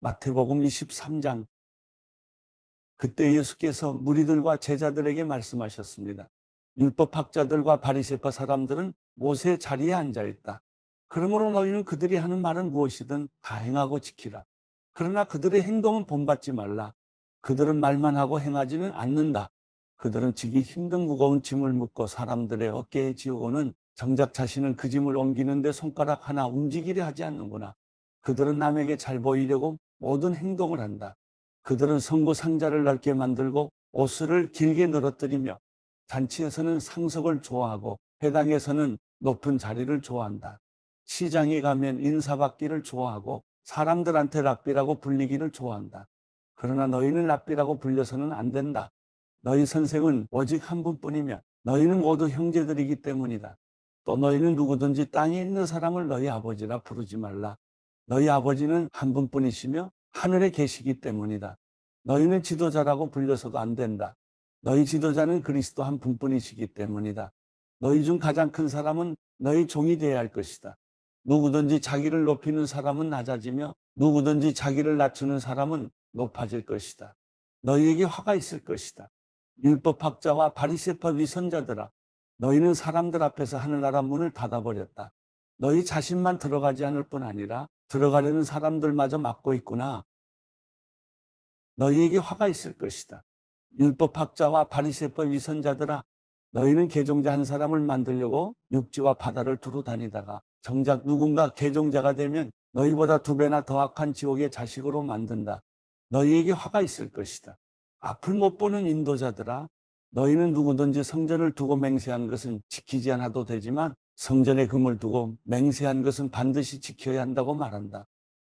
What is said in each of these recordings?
마태복음 23장. 그때 예수께서 무리들과 제자들에게 말씀하셨습니다. 율법학자들과 바리새파 사람들은 모세 자리에 앉아 있다. 그러므로 너희는 그들이 하는 말은 무엇이든 다 행하고 지키라. 그러나 그들의 행동은 본받지 말라. 그들은 말만 하고 행하지는 않는다. 그들은 지기 힘든 무거운 짐을 묶고 사람들의 어깨에 지우고는 정작 자신은 그 짐을 옮기는데 손가락 하나 움직이려 하지 않는구나. 그들은 남에게 잘 보이려고 모든 행동을 한다. 그들은 성구 상자를 넓게 만들고 옷을 길게 늘어뜨리며 잔치에서는 상석을 좋아하고 회당에서는 높은 자리를 좋아한다. 시장에 가면 인사받기를 좋아하고 사람들한테 랍비라고 불리기를 좋아한다. 그러나 너희는 랍비라고 불려서는 안 된다. 너희 선생은 오직 한 분뿐이며 너희는 모두 형제들이기 때문이다. 또 너희는 누구든지 땅에 있는 사람을 너희 아버지라 부르지 말라. 너희 아버지는 한 분뿐이시며 하늘에 계시기 때문이다. 너희는 지도자라고 불려서도 안 된다. 너희 지도자는 그리스도 한 분뿐이시기 때문이다. 너희 중 가장 큰 사람은 너희 종이 되어야 할 것이다. 누구든지 자기를 높이는 사람은 낮아지며 누구든지 자기를 낮추는 사람은 높아질 것이다. 너희에게 화가 있을 것이다. 율법학자와 바리새파 위선자들아, 너희는 사람들 앞에서 하늘나라 문을 닫아버렸다. 너희 자신만 들어가지 않을 뿐 아니라 들어가려는 사람들마저 막고 있구나. 너희에게 화가 있을 것이다. 율법학자와 바리새파 위선자들아, 너희는 개종자 한 사람을 만들려고 육지와 바다를 두루 다니다가 정작 누군가 개종자가 되면 너희보다 2배나 더 악한 지옥의 자식으로 만든다. 너희에게 화가 있을 것이다. 앞을 못 보는 인도자들아, 너희는 누구든지 성전을 두고 맹세한 것은 지키지 않아도 되지만 성전에 금을 두고 맹세한 것은 반드시 지켜야 한다고 말한다.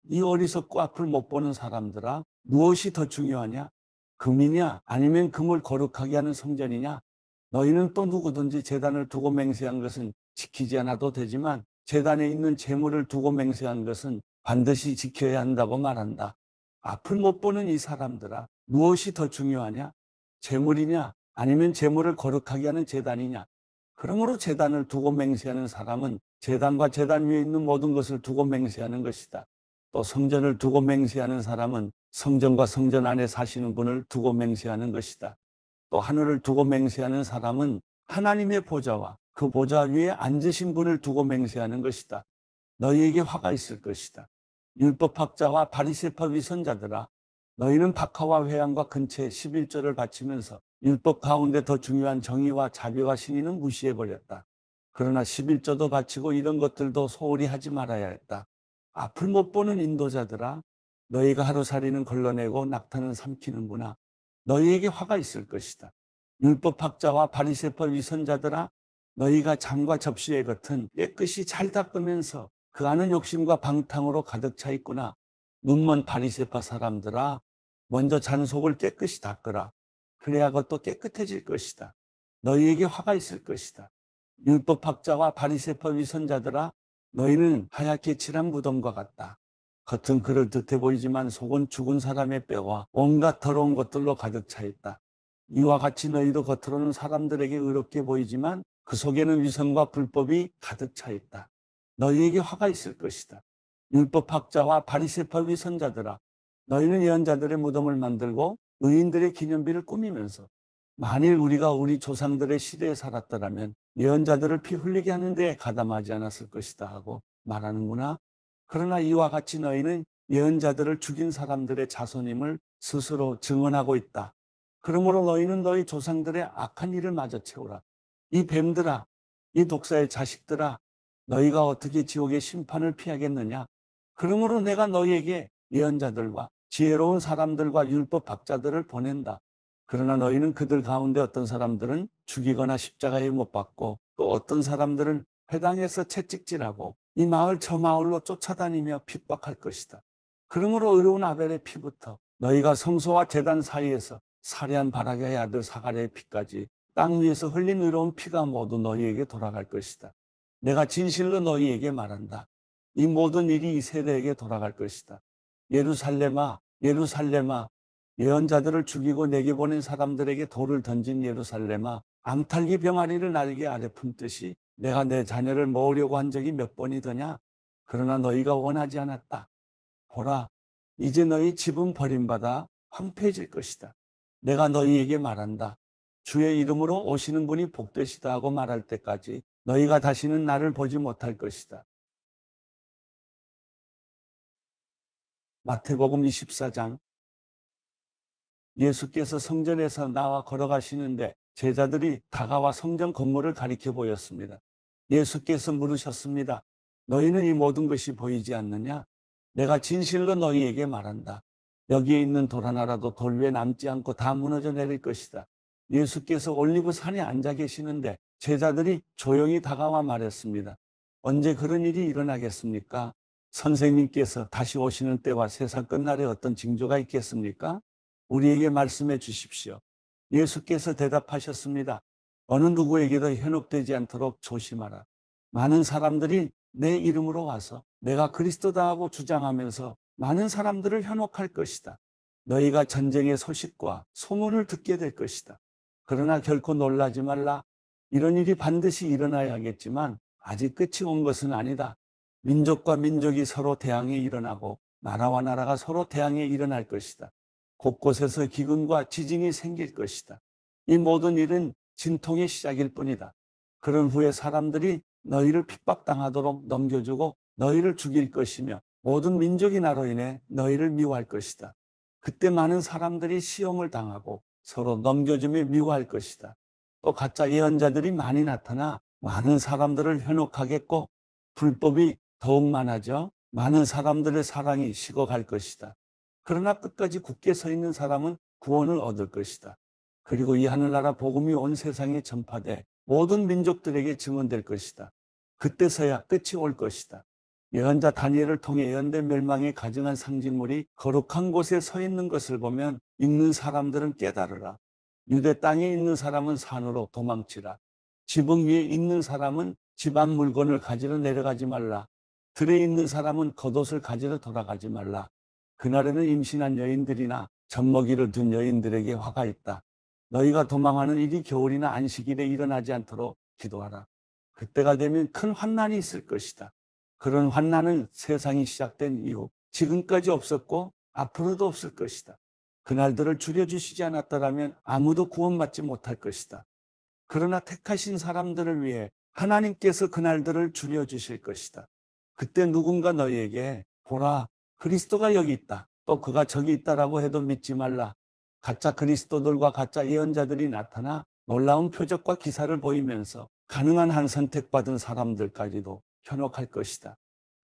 이 어리석고 앞을 못 보는 사람들아, 무엇이 더 중요하냐? 금이냐 아니면 금을 거룩하게 하는 성전이냐? 너희는 또 누구든지 제단을 두고 맹세한 것은 지키지 않아도 되지만 제단에 있는 제물을 두고 맹세한 것은 반드시 지켜야 한다고 말한다. 앞을 못 보는 이 사람들아, 무엇이 더 중요하냐? 제물이냐 아니면 제물을 거룩하게 하는 제단이냐? 그러므로 제단을 두고 맹세하는 사람은 제단과 제단 위에 있는 모든 것을 두고 맹세하는 것이다. 또 성전을 두고 맹세하는 사람은 성전과 성전 안에 사시는 분을 두고 맹세하는 것이다. 또 하늘을 두고 맹세하는 사람은 하나님의 보좌와 그 보좌 위에 앉으신 분을 두고 맹세하는 것이다. 너희에게 화가 있을 것이다. 율법학자와 바리새파 위선자들아, 너희는 박하와 회양과 근처에 11조를 바치면서 율법 가운데 더 중요한 정의와 자비와 신의는 무시해버렸다. 그러나 11조도 바치고 이런 것들도 소홀히 하지 말아야 했다. 앞을 못 보는 인도자들아, 너희가 하루살이는 걸러내고 낙타는 삼키는구나. 너희에게 화가 있을 것이다. 율법학자와 바리새파 위선자들아, 너희가 잔과 접시의 겉은 깨끗이 잘 닦으면서 그 안은 욕심과 방탕으로 가득 차 있구나. 눈먼 바리새파 사람들아, 먼저 잔속을 깨끗이 닦으라. 그래야 그것도 깨끗해질 것이다. 너희에게 화가 있을 것이다. 율법학자와 바리새파 위선자들아, 너희는 하얗게 칠한 무덤과 같다. 겉은 그럴듯해 보이지만 속은 죽은 사람의 뼈와 온갖 더러운 것들로 가득 차 있다. 이와 같이 너희도 겉으로는 사람들에게 의롭게 보이지만 그 속에는 위선과 불법이 가득 차 있다. 너희에게 화가 있을 것이다. 율법학자와 바리새파 위선자들아, 너희는 예언자들의 무덤을 만들고 의인들의 기념비를 꾸미면서 만일 우리가 우리 조상들의 시대에 살았더라면 예언자들을 피 흘리게 하는 데 가담하지 않았을 것이다 하고 말하는구나. 그러나 이와 같이 너희는 예언자들을 죽인 사람들의 자손임을 스스로 증언하고 있다. 그러므로 너희는 너희 조상들의 악한 일을 마저 채우라. 이 뱀들아, 이 독사의 자식들아, 너희가 어떻게 지옥의 심판을 피하겠느냐? 그러므로 내가 너희에게 예언자들과 지혜로운 사람들과 율법학자들을 보낸다. 그러나 너희는 그들 가운데 어떤 사람들은 죽이거나 십자가에 못 박고 또 어떤 사람들은 회당에서 채찍질하고 이 마을 저 마을로 쫓아다니며 핍박할 것이다. 그러므로 의로운 아벨의 피부터 너희가 성소와 제단 사이에서 살해한 바라게의 아들 사가랴의 피까지 땅 위에서 흘린 의로운 피가 모두 너희에게 돌아갈 것이다. 내가 진실로 너희에게 말한다. 이 모든 일이 이 세대에게 돌아갈 것이다. 예루살렘아, 예루살렘아, 예언자들을 죽이고 내게 보낸 사람들에게 돌을 던진 예루살렘아, 앙탈기 병아리를 날개 아래 품듯이 내가 내 자녀를 모으려고 한 적이 몇 번이더냐? 그러나 너희가 원하지 않았다. 보라, 이제 너희 집은 버림받아 황폐해질 것이다. 내가 너희에게 말한다. 주의 이름으로 오시는 분이 복되시다 하고 말할 때까지 너희가 다시는 나를 보지 못할 것이다. 마태복음 24장. 예수께서 성전에서 나와 걸어가시는데 제자들이 다가와 성전 건물을 가리켜 보였습니다. 예수께서 물으셨습니다. 너희는 이 모든 것이 보이지 않느냐? 내가 진실로 너희에게 말한다. 여기에 있는 돌 하나라도 돌 위에 남지 않고 다 무너져 내릴 것이다. 예수께서 올리브 산에 앉아 계시는데 제자들이 조용히 다가와 말했습니다. 언제 그런 일이 일어나겠습니까? 선생님께서 다시 오시는 때와 세상 끝날에 어떤 징조가 있겠습니까? 우리에게 말씀해 주십시오. 예수께서 대답하셨습니다. 어느 누구에게도 현혹되지 않도록 조심하라. 많은 사람들이 내 이름으로 와서 내가 그리스도다 하고 주장하면서 많은 사람들을 현혹할 것이다. 너희가 전쟁의 소식과 소문을 듣게 될 것이다. 그러나 결코 놀라지 말라. 이런 일이 반드시 일어나야겠지만 아직 끝이 온 것은 아니다. 민족과 민족이 서로 대항해 일어나고 나라와 나라가 서로 대항해 일어날 것이다. 곳곳에서 기근과 지진이 생길 것이다. 이 모든 일은 진통의 시작일 뿐이다. 그런 후에 사람들이 너희를 핍박당하도록 넘겨주고 너희를 죽일 것이며 모든 민족이 나로 인해 너희를 미워할 것이다. 그때 많은 사람들이 시험을 당하고 서로 넘겨주며 미워할 것이다. 또 가짜 예언자들이 많이 나타나 많은 사람들을 현혹하겠고 불법이 더욱 많아져 많은 사람들의 사랑이 식어갈 것이다. 그러나 끝까지 굳게 서 있는 사람은 구원을 얻을 것이다. 그리고 이 하늘나라 복음이 온 세상에 전파돼 모든 민족들에게 증언될 것이다. 그때서야 끝이 올 것이다. 예언자 다니엘을 통해 예언된 멸망에 가증한 상징물이 거룩한 곳에 서 있는 것을 보면 읽는 사람들은 깨달으라. 유대 땅에 있는 사람은 산으로 도망치라. 지붕 위에 있는 사람은 집안 물건을 가지러 내려가지 말라. 들에 있는 사람은 겉옷을 가지러 돌아가지 말라. 그날에는 임신한 여인들이나 젖먹이를 둔 여인들에게 화가 있다. 너희가 도망하는 일이 겨울이나 안식일에 일어나지 않도록 기도하라. 그때가 되면 큰 환난이 있을 것이다. 그런 환난은 세상이 시작된 이후 지금까지 없었고 앞으로도 없을 것이다. 그날들을 줄여주시지 않았더라면 아무도 구원받지 못할 것이다. 그러나 택하신 사람들을 위해 하나님께서 그날들을 줄여주실 것이다. 그때 누군가 너희에게 보라, 그리스도가 여기 있다. 또 그가 저기 있다라고 해도 믿지 말라. 가짜 그리스도들과 가짜 예언자들이 나타나 놀라운 표적과 기사를 보이면서 가능한 한 선택받은 사람들까지도 현혹할 것이다.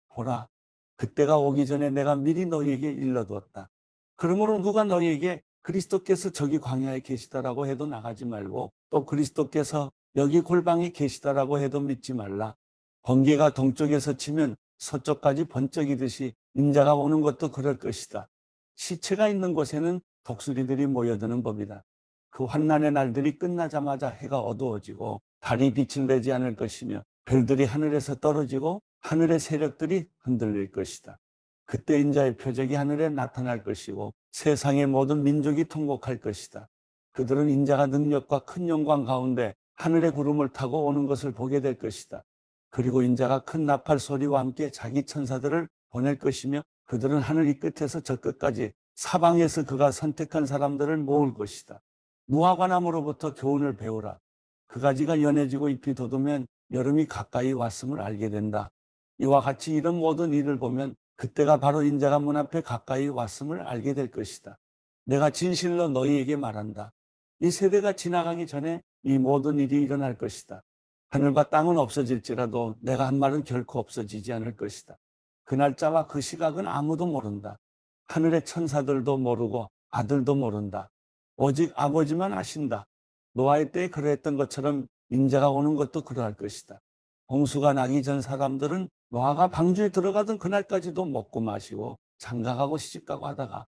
보라, 그때가 오기 전에 내가 미리 너희에게 일러두었다. 그러므로 누가 너희에게 그리스도께서 저기 광야에 계시다라고 해도 나가지 말고 또 그리스도께서 여기 골방에 계시다라고 해도 믿지 말라. 번개가 동쪽에서 치면 서쪽까지 번쩍이듯이 인자가 오는 것도 그럴 것이다. 시체가 있는 곳에는 독수리들이 모여드는 법이다. 그 환난의 날들이 끝나자마자 해가 어두워지고 달이 빛을 내지 않을 것이며 별들이 하늘에서 떨어지고 하늘의 세력들이 흔들릴 것이다. 그때 인자의 표적이 하늘에 나타날 것이고 세상의 모든 민족이 통곡할 것이다. 그들은 인자가 능력과 큰 영광 가운데 하늘의 구름을 타고 오는 것을 보게 될 것이다. 그리고 인자가 큰 나팔 소리와 함께 자기 천사들을 보낼 것이며 그들은 하늘 이 끝에서 저 끝까지 사방에서 그가 선택한 사람들을 모을 것이다. 무화과나무로부터 교훈을 배우라. 그 가지가 연해지고 잎이 돋으면 여름이 가까이 왔음을 알게 된다. 이와 같이 이런 모든 일을 보면 그때가 바로 인자가 문 앞에 가까이 왔음을 알게 될 것이다. 내가 진실로 너희에게 말한다. 이 세대가 지나가기 전에 이 모든 일이 일어날 것이다. 하늘과 땅은 없어질지라도 내가 한 말은 결코 없어지지 않을 것이다. 그 날짜와 그 시각은 아무도 모른다. 하늘의 천사들도 모르고 아들도 모른다. 오직 아버지만 아신다. 노아의 때에 그러했던 것처럼 인자가 오는 것도 그러할 것이다. 홍수가 나기 전 사람들은 노아가 방주에 들어가던 그날까지도 먹고 마시고 장가가고 시집가고 하다가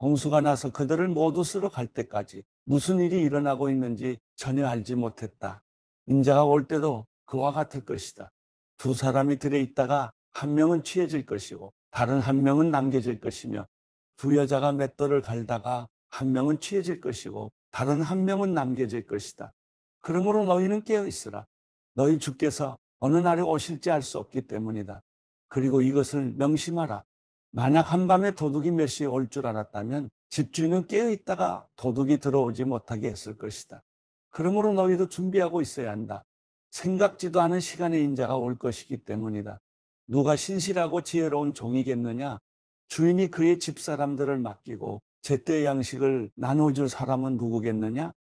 홍수가 나서 그들을 모두 쓸어 갈 때까지 무슨 일이 일어나고 있는지 전혀 알지 못했다. 인자가 올 때도 그와 같을 것이다. 두 사람이 들에 있다가 한 명은 취해질 것이고 다른 한 명은 남겨질 것이며 두 여자가 맷돌을 갈다가 한 명은 취해질 것이고 다른 한 명은 남겨질 것이다. 그러므로 너희는 깨어 있으라. 너희 주께서 어느 날에 오실지 알 수 없기 때문이다. 그리고 이것을 명심하라. 만약 한밤에 도둑이 몇 시에 올 줄 알았다면 집주인은 깨어 있다가 도둑이 들어오지 못하게 했을 것이다. 그러므로 너희도 준비하고 있어야 한다. 생각지도 않은 시간에 인자가 올 것이기 때문이다. 누가 신실하고 지혜로운 종이겠느냐? 주인이 그의 집사람들을 맡기고 제때 양식을 나눠줄 사람은 누구겠느냐?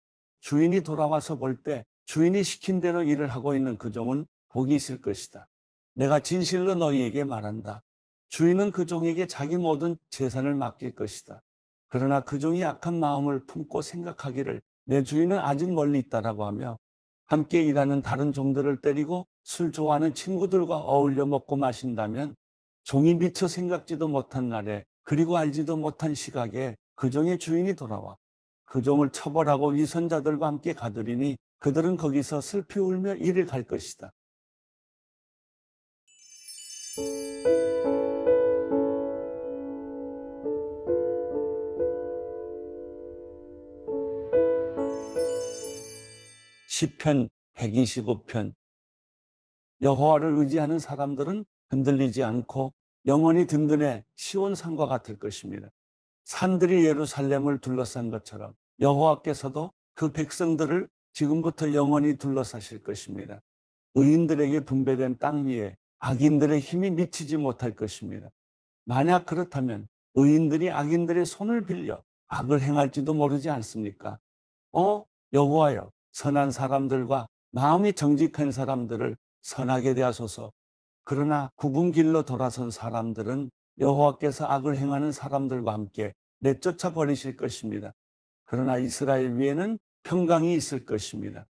주인이 돌아와서 볼 때 주인이 시킨 대로 일을 하고 있는 그 종은 복이 있을 것이다. 내가 진실로 너희에게 말한다. 주인은 그 종에게 자기 모든 재산을 맡길 것이다. 그러나 그 종이 악한 마음을 품고 생각하기를 내 주인은 아직 멀리 있다라고 하며 함께 일하는 다른 종들을 때리고 술 좋아하는 친구들과 어울려 먹고 마신다면 종이 미처 생각지도 못한 날에 그리고 알지도 못한 시각에 그 종의 주인이 돌아와 그 종을 처벌하고 위선자들과 함께 가두리니 그들은 거기서 슬피 울며 이를 갈 것이다. 시편 125편. 여호와를 의지하는 사람들은 흔들리지 않고 영원히 든든해 시온 산과 같을 것입니다. 산들이 예루살렘을 둘러싼 것처럼 여호와께서도 그 백성들을 지금부터 영원히 둘러싸실 것입니다. 의인들에게 분배된 땅 위에 악인들의 힘이 미치지 못할 것입니다. 만약 그렇다면 의인들이 악인들의 손을 빌려 악을 행할지도 모르지 않습니까? 여호와여, 선한 사람들과 마음이 정직한 사람들을 선하게 대하소서. 그러나 굽은 길로 돌아선 사람들은 여호와께서 악을 행하는 사람들과 함께 내쫓아 버리실 것입니다. 그러나 이스라엘 위에는 평강이 있을 것입니다.